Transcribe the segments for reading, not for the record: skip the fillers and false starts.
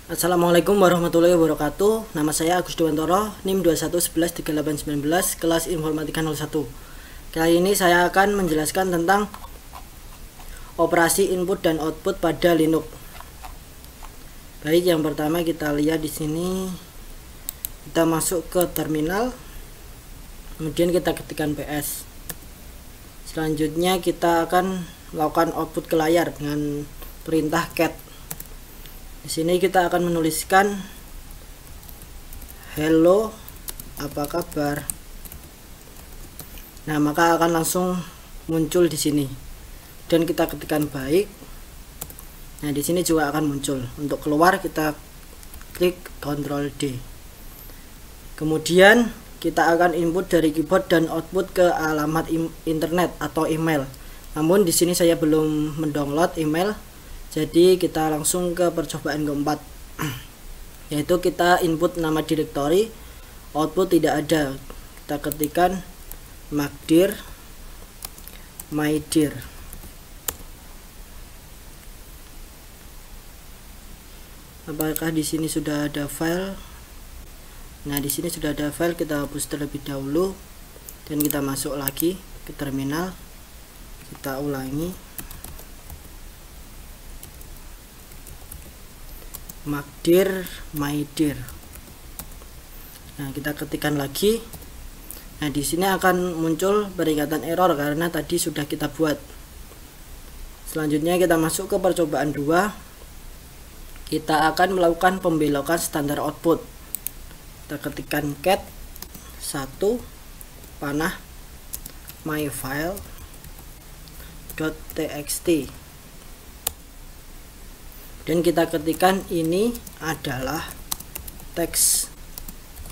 Assalamualaikum warahmatullahi wabarakatuh. Nama saya Agus Dewantoro, NIM 21113819, kelas Informatika 01. Kali ini saya akan menjelaskan tentang operasi input dan output pada Linux. Baik, yang pertama kita lihat di sini. Kita masuk ke terminal. Kemudian kita ketikkan PS. Selanjutnya kita akan melakukan output ke layar dengan perintah cat. Di sini kita akan menuliskan hello, apa kabar. Nah, maka akan langsung muncul di sini. Dan kita ketikkan baik. Nah, di sini juga akan muncul. Untuk keluar kita klik Ctrl D. Kemudian kita akan input dari keyboard dan output ke alamat internet atau email. Namun di sini saya belum mendownload email. Jadi kita langsung ke percobaan keempat, yaitu kita input nama directory, output tidak ada. Kita ketikkan makdir mydir. Apakah di sini sudah ada file? Nah, di sini sudah ada file. Kita hapus terlebih dahulu dan kita masuk lagi ke terminal. Kita ulangi. Makdir mydir. Nah, kita ketikkan lagi. Nah, di sini akan muncul peringatan error karena tadi sudah kita buat. Selanjutnya kita masuk ke percobaan 2. Kita akan melakukan pembelokan standar output. Kita ketikkan cat 1 panah myfile.txt. Dan kita ketikkan ini adalah teks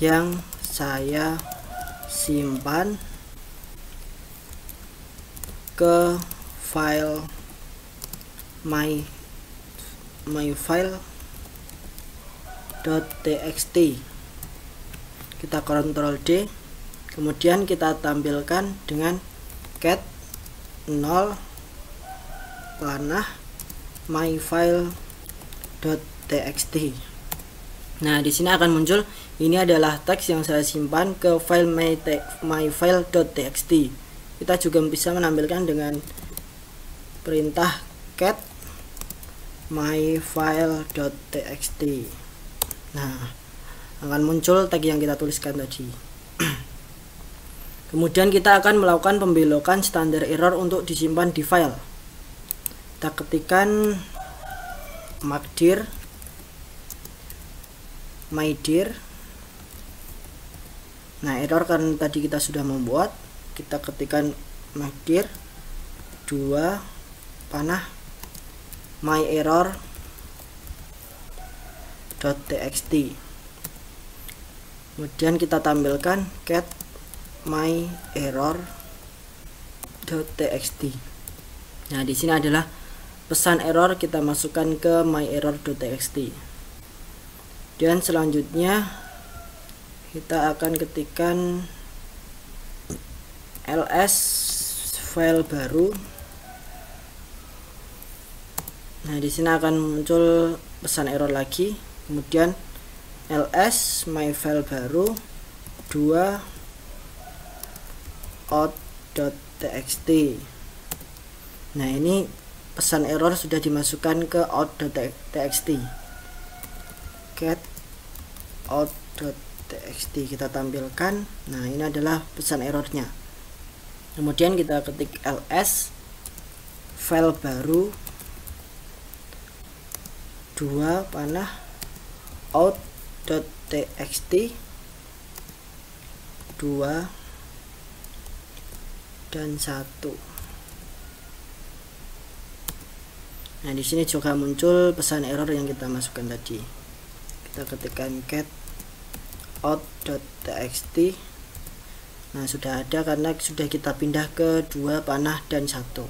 yang saya simpan ke file myfile.txt. Kita Ctrl D. Kemudian kita tampilkan dengan cat 0 panah myfile.txt. Nah, di sini akan muncul ini adalah teks yang saya simpan ke file myfile.txt. Kita juga bisa menampilkan dengan perintah cat myfile.txt. Nah, akan muncul tag yang kita tuliskan tadi. Kemudian kita akan melakukan pembelokan standar error untuk disimpan di file. Kita ketikkan makdir mydir. Nah, error karena tadi kita sudah membuat. Kita ketikkan makdir 2 panah myerror.txt. Kemudian kita tampilkan cat myerror.txt. Nah, di sini adalah pesan error, kita masukkan ke myerror.txt. Dan selanjutnya kita akan ketikkan ls file baru. Nah, di sini akan muncul pesan error lagi. Kemudian ls myfile baru 2 out.txt. Nah, ini pesan error sudah dimasukkan ke out.txt. Cat out.txt kita tampilkan. Nah, ini adalah pesan errornya. Kemudian kita ketik ls file baru 2 panah out.txt 2 dan 1. Nah, di sini juga muncul pesan error yang kita masukkan tadi. Kita ketikkan cat out.txt. Nah, sudah ada karena sudah kita pindah ke 2 panah dan 1.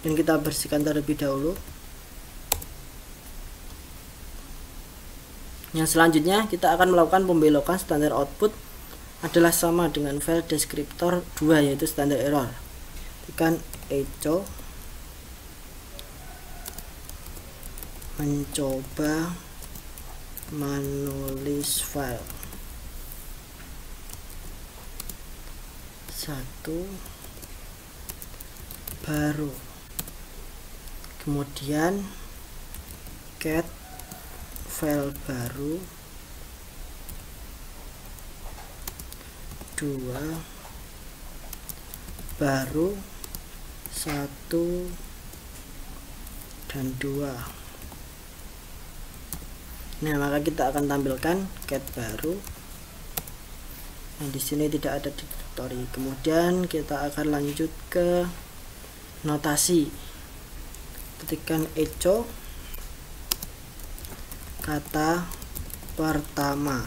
Dan kita bersihkan terlebih dahulu. Yang selanjutnya kita akan melakukan pembelokan standar output adalah sama dengan file deskriptor 2, yaitu standar error. Tekan echo mencoba menulis file 1 baru, kemudian get file baru 2 baru 1 dan 2. Nah, maka kita akan tampilkan get baru. Nah, di sini tidak ada directory. Kemudian kita akan lanjut ke notasi. Ketikkan echo kata pertama.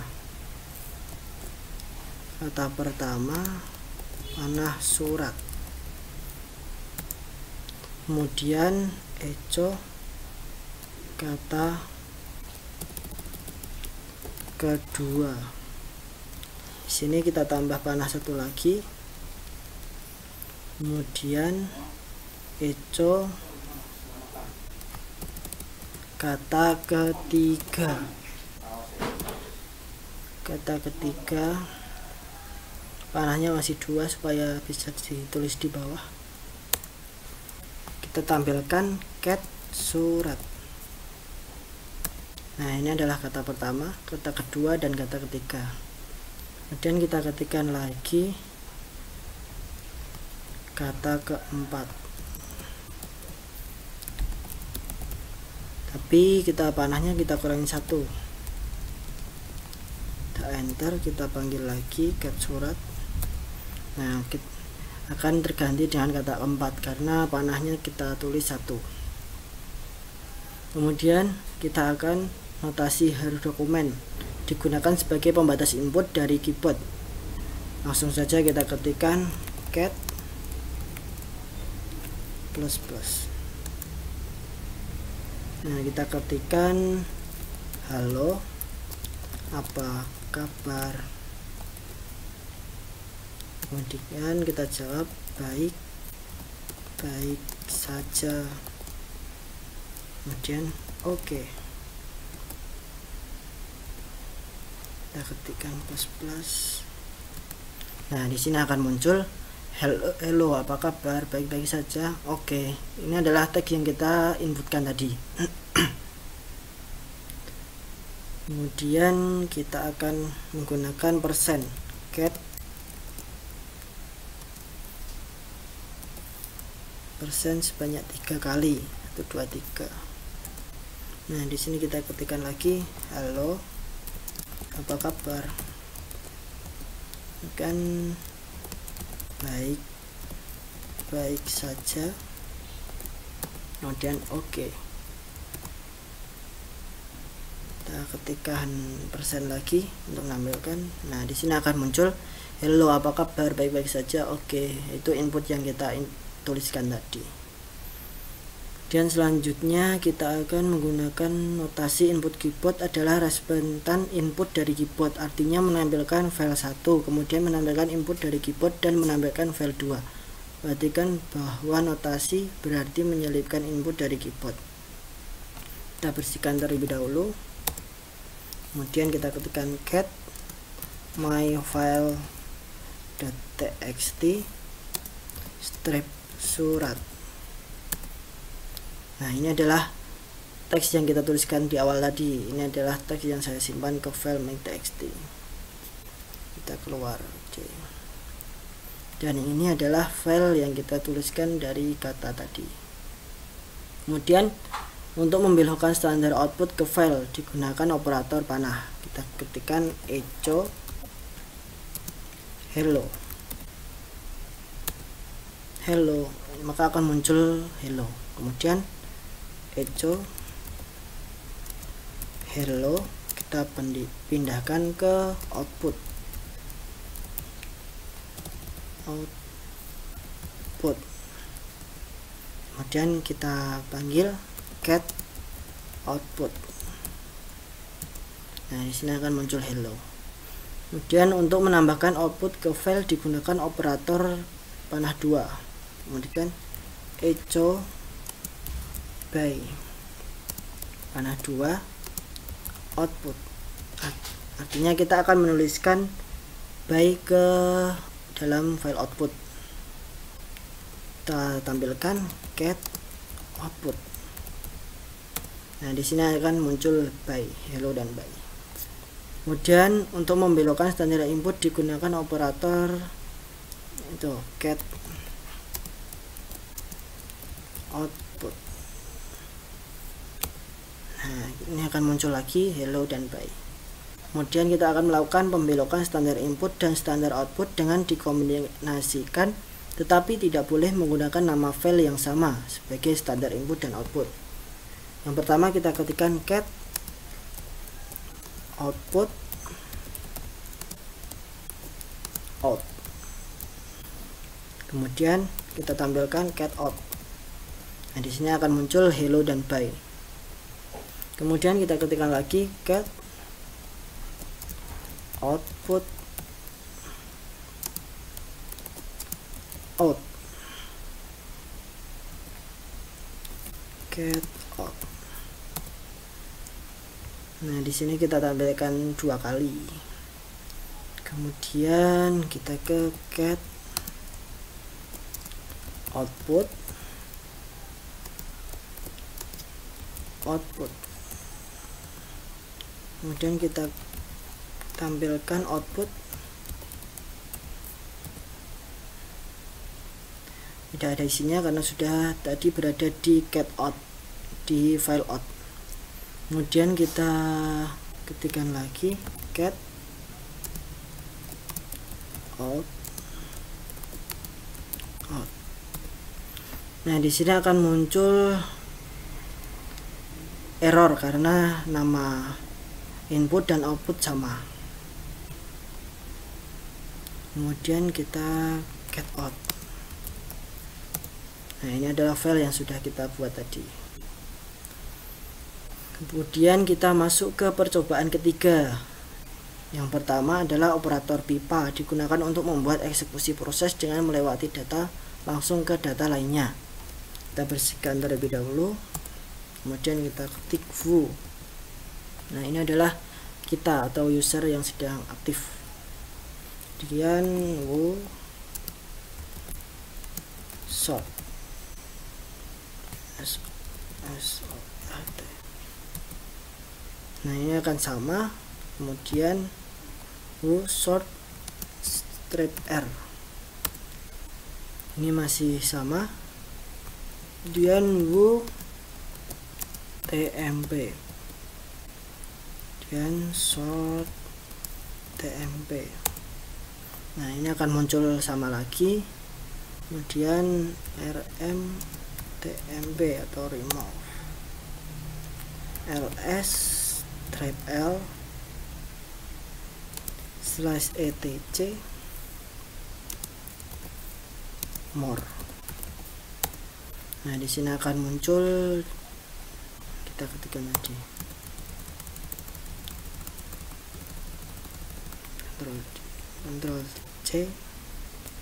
Kata pertama panah surat. Kemudian echo kata kedua. Di sini kita tambah panah 1 lagi. Kemudian echo kata ketiga. Kata ketiga panahnya masih 2 supaya bisa ditulis di bawah. Kita tampilkan get surat. Nah, ini adalah kata pertama, kata kedua, dan kata ketiga. Kemudian kita ketikkan lagi kata keempat. Tapi kita panahnya kita kurangi 1. Kita enter, kita panggil lagi get surat. Nah, kita akan terganti dengan kata keempat karena panahnya kita tulis 1. Kemudian kita akan notasi header dokumen digunakan sebagai pembatas input dari keyboard. Langsung saja kita ketikkan cat plus. Nah, kita ketikkan halo, apa kabar. Kemudian kita jawab baik saja. Kemudian oke. Kita ketikkan plus. Nah, di sini akan muncul hello apa kabar, baik-baik saja. Oke. Ini adalah tag yang kita inputkan tadi. Kemudian kita akan menggunakan get persen sebanyak 3 kali. 1 2 3. Nah, di sini kita ketikkan lagi halo, apa kabar, kan baik saja. Kemudian oke. Kita ketikkan persen lagi untuk menampilkan. Nah, di sini akan muncul hello, apa kabar, baik-baik saja. Oke, itu input yang kita tuliskan tadi. Dan selanjutnya kita akan menggunakan notasi input keyboard adalah respontan input dari keyboard, artinya menampilkan file 1, kemudian menampilkan input dari keyboard dan menampilkan file 2. Perhatikan bahwa notasi berarti menyelipkan input dari keyboard. Kita bersihkan terlebih dahulu. Kemudian kita ketikkan get myfile.txt strip surat. Nah, ini adalah teks yang kita tuliskan di awal tadi. Ini adalah teks yang saya simpan ke file my.txt. Kita keluar. Oke. Dan ini adalah file yang kita tuliskan dari kata tadi. Kemudian untuk membelokkan standar output ke file digunakan operator panah. Kita ketikkan echo hello, maka akan muncul hello. Kemudian echo hello kita pindahkan ke output. Kemudian kita panggil get output. Nah, di sini akan muncul hello. Kemudian untuk menambahkan output ke file digunakan operator panah 2. Kemudian echo by. panah 2 output. Artinya kita akan menuliskan by ke dalam file output. Kita tampilkan get output. Nah, di sini akan muncul by, hello dan by. Kemudian untuk membelokkan standar input digunakan operator itu get output. Nah, ini akan muncul lagi hello dan by. Kemudian kita akan melakukan pembelokan standar input dan standar output dengan dikombinasikan, tetapi tidak boleh menggunakan nama file yang sama sebagai standar input dan output. Yang pertama kita ketikkan get output out. Kemudian kita tampilkan get out. Nah, di sini akan muncul hello dan by. Kemudian kita ketikkan lagi get output out. Get out. Nah, di sini kita tampilkan 2 kali. Kemudian kita ke get output output. Kemudian kita tampilkan output. Tidak ada isinya karena sudah tadi berada di get out di file out. Kemudian kita ketikkan lagi get out. Nah, di sini akan muncul error karena nama input dan output sama. Kemudian kita get out. Nah, ini adalah file yang sudah kita buat tadi. Kemudian kita masuk ke percobaan ketiga. Yang pertama adalah operator pipa, digunakan untuk membuat eksekusi proses dengan melewati data langsung ke data lainnya. Kita bersihkan terlebih dahulu. Kemudian kita ketik foo. Nah, ini adalah kita atau user yang sedang aktif. Kemudian foo sort. Nah, ini akan sama. Kemudian foo sort strip r. Ini masih sama. Kemudian foo tmp. Kemudian sort tmp. Nah, ini akan muncul sama lagi. Kemudian rm tmp atau remove. ls strip l slash etc more. Nah, di sini akan muncul, kita ketikkan lagi Ctrl C,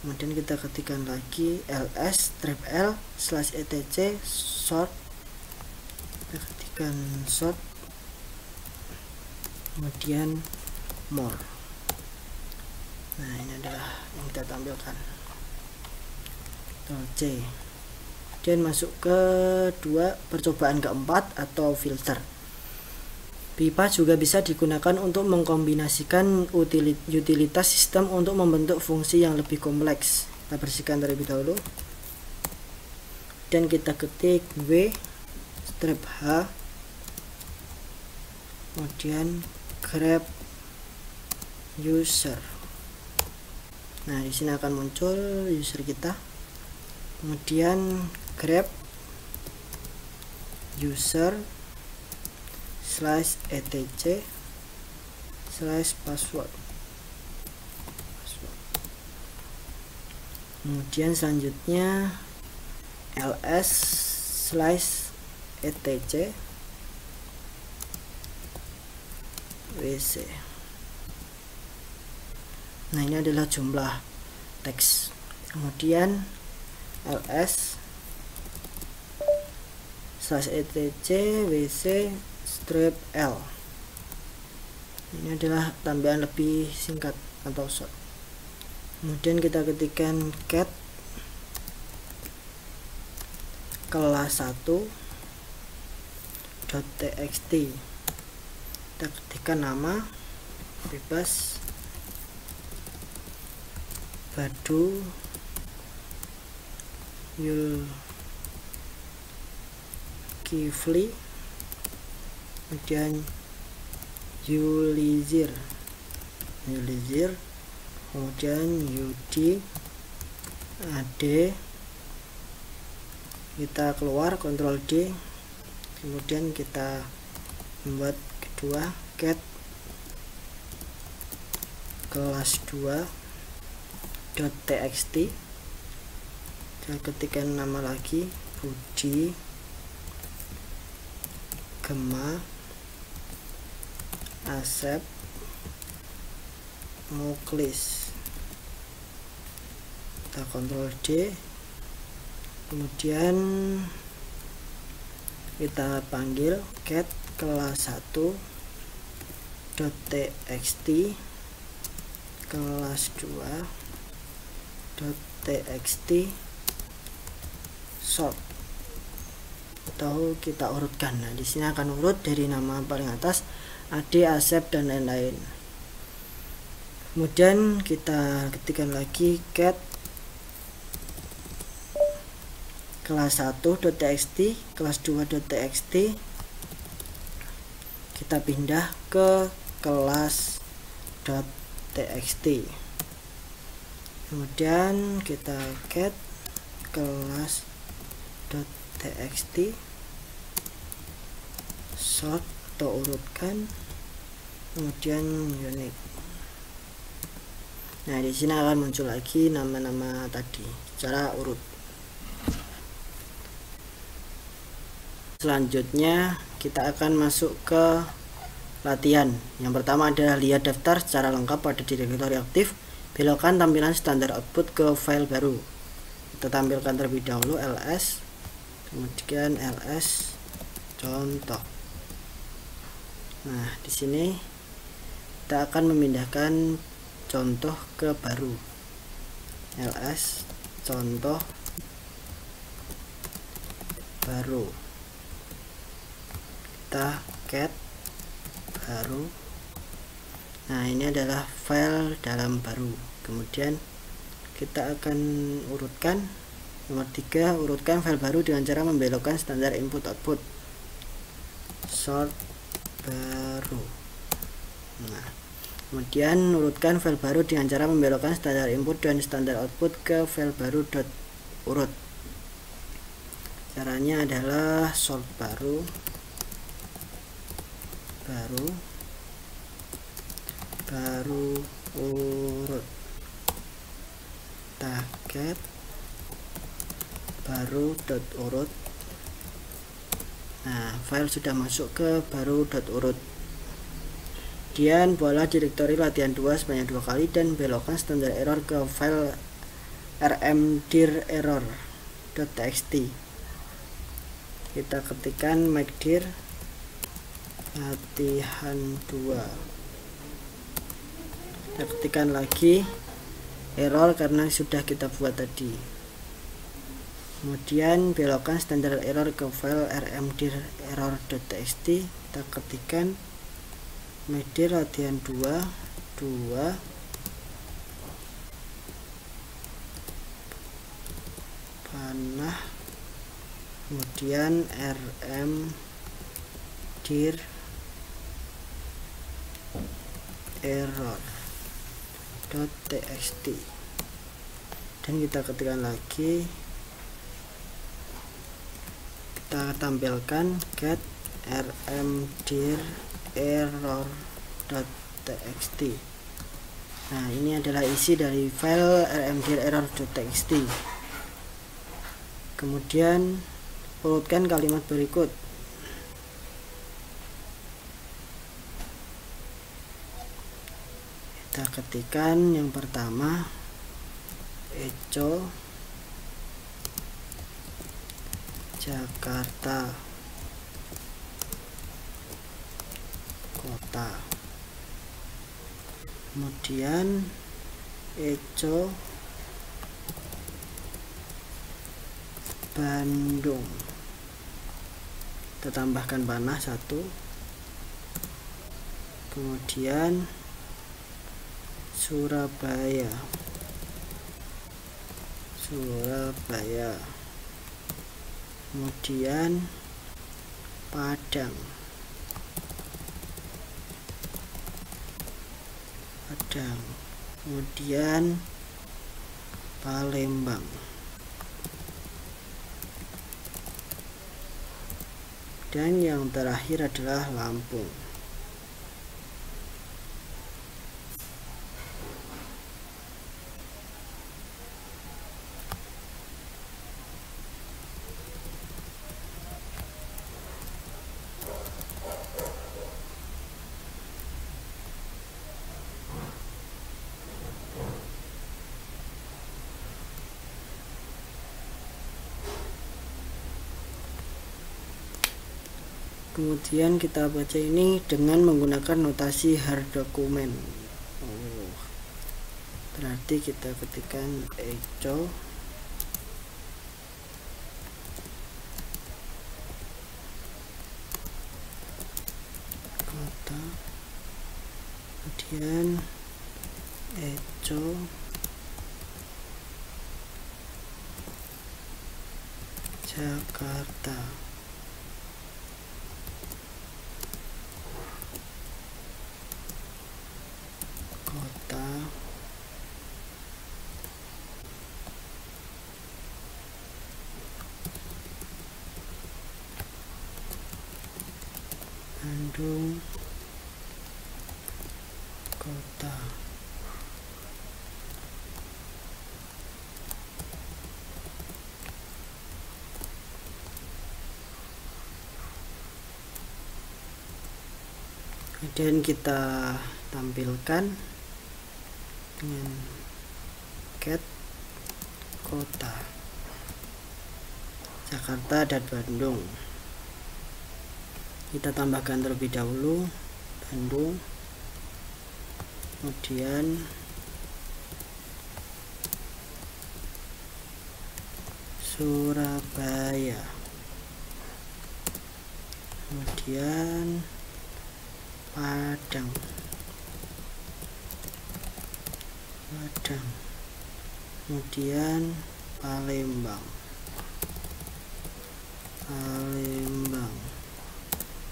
kemudian kita ketikkan lagi ls strip l slash etc sort, kita ketikkan sort, kemudian more. Nah, ini adalah yang kita tampilkan. Ctrl C. Kemudian masuk ke percobaan keempat atau filter. Pipa juga bisa digunakan untuk mengkombinasikan utilitas sistem untuk membentuk fungsi yang lebih kompleks. Kita bersihkan terlebih dahulu. Dan kita ketik w strip h, kemudian grab user. Nah, di sini akan muncul user kita. Kemudian grab user slash etc slash password. Kemudian selanjutnya ls slash etc wc. Nah, ini adalah jumlah teks. Kemudian ls slash etc wc strip L. Ini adalah tambahan lebih singkat atau short. Kemudian kita ketikkan cat kelas 1.txt. Kita ketikkan nama bebas Badu Zulkifli, kemudian Yulizir, kemudian Yudi Ade. Kita keluar, Ctrl D, kemudian kita membuat kedua cat kelas 2.txt. kita ketikkan nama lagi Budi Gema Asep Muklis. Kita Ctrl D, kemudian kita panggil cat kelas 1.txt kelas 2.txt short, atau kita urutkan. Nah, di sini akan urut dari nama paling atas Ade, Asep, dan lain-lain. Kemudian kita ketikkan lagi cat kelas 1.txt kelas 2.txt. Kita pindah ke kelas .txt. Kemudian kita cat kelas .txt sort atau urutkan, kemudian unique. Nah, di sini akan muncul lagi nama-nama tadi secara urut. Selanjutnya kita akan masuk ke latihan. Yang pertama adalah lihat daftar secara lengkap pada direktori aktif. Belokkan tampilan standar output ke file baru. Kita tampilkan terlebih dahulu ls, kemudian ls contoh. Nah, di sini kita akan memindahkan contoh ke baru. ls contoh baru. Kita cat baru. Nah, ini adalah file dalam baru. Kemudian kita akan urutkan. Nomor 3, urutkan file baru dengan cara membelokkan standar input output. Sort baru. Nah, kemudian urutkan file baru dengan cara membelokkan standar input dan standar output ke file baru .urut. Caranya adalah sort baru urut, target baru .urut. Nah, file sudah masuk ke baru .urut. Kemudian buatlah direktori latihan 2 sebanyak 2 kali dan belokkan standar error ke file rmdir_error.txt. Kita ketikkan makdir latihan 2. Kita ketikkan lagi error karena sudah kita buat tadi. Kemudian belokkan standar error ke file rmdir_error.txt. Kita ketikkan makdir latihan 2 panah, kemudian rmdir error.txt, dan kita ketikkan lagi, kita tampilkan get rmdir error.txt. Nah, ini adalah isi dari file rmdir error.txt. Kemudian urutkan kalimat berikut. Kita ketikkan yang pertama Eco Jakarta, kota. Kemudian Eco Bandung, kita tambahkan panah 1. Kemudian Surabaya, kemudian Padang, kemudian Palembang, dan yang terakhir adalah Lampung. Kemudian kita baca ini dengan menggunakan notasi harddocument. Berarti kita ketikkan Eco kota, kemudian Eco Jakarta, kota Bandung, kota kemudian kita tampilkan dengan cat kota Jakarta dan Bandung. Kita tambahkan terlebih dahulu Bandung, kemudian Surabaya, kemudian Padang, kemudian Palembang,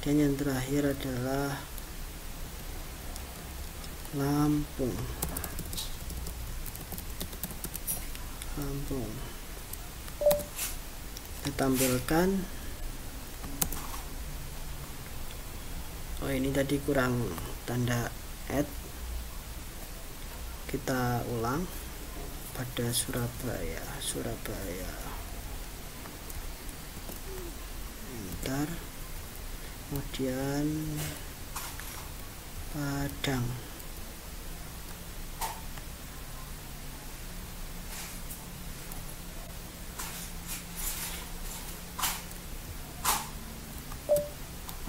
dan yang terakhir adalah Lampung. Kita tampilkan. Oh, ini tadi kurang tanda add. Kita ulang pada Surabaya. Bentar. Kemudian Padang,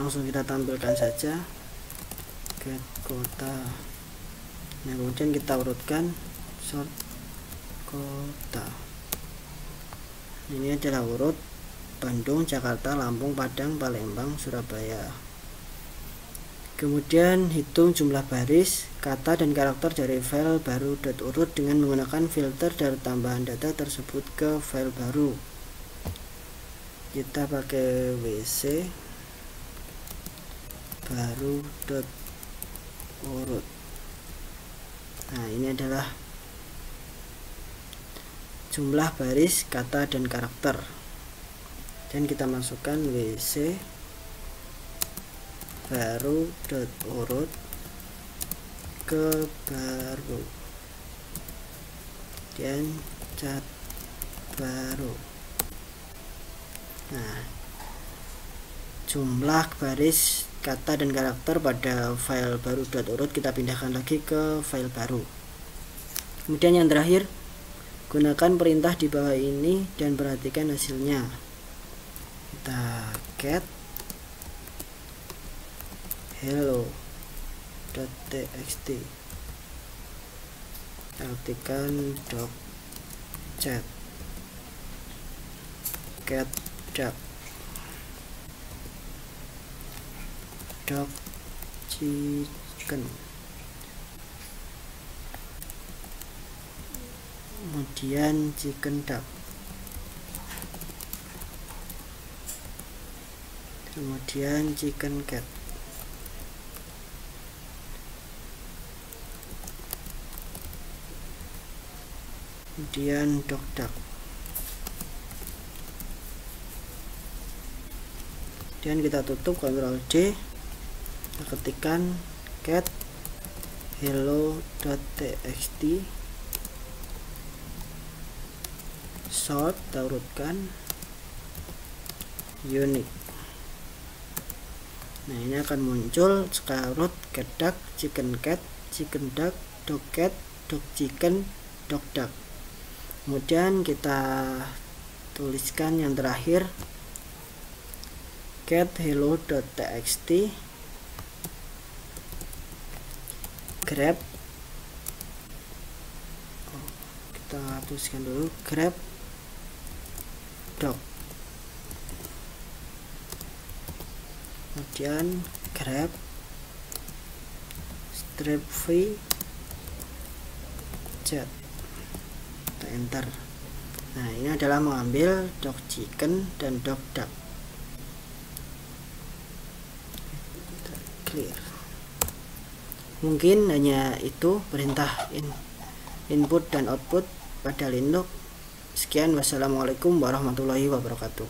langsung kita tampilkan saja ke kota. Nah, kemudian kita urutkan sort kota. Ini adalah urut Bandung, Jakarta, Lampung, Padang, Palembang, Surabaya. Kemudian hitung jumlah baris, kata, dan karakter dari file baru .urut dengan menggunakan filter dari tambahan data tersebut ke file baru. Kita pakai WC baru .urut. Nah, ini adalah jumlah baris, kata, dan karakter. Dan kita masukkan WC baru .urut ke baru dan cat baru. Nah, jumlah baris, kata, dan karakter pada file baru .urut kita pindahkan lagi ke file baru. Kemudian yang terakhir, gunakan perintah di bawah ini dan perhatikan hasilnya. Kita cat hello hello.txt, ketikkan docget get duck dog chicken, kemudian chicken duck, kemudian chicken cat, kemudian dog duck, kemudian kita tutup, Ctrl D, kita ketikkan cat hello.txt, short, kita urutkan, unique. Nah, ini akan muncul scarlet, cat duck, chicken cat, chicken duck, dog cat, dog chicken, dog duck. Kemudian kita tuliskan yang terakhir cat hello.txt grab, kita tuliskan dulu grab dog, kemudian grab strip v jet, kita enter. Nah, ini adalah mengambil dog chicken dan dog duck. Clear. Mungkin hanya itu perintah input dan output pada Linux. Sekian, wassalamualaikum warahmatullahi wabarakatuh.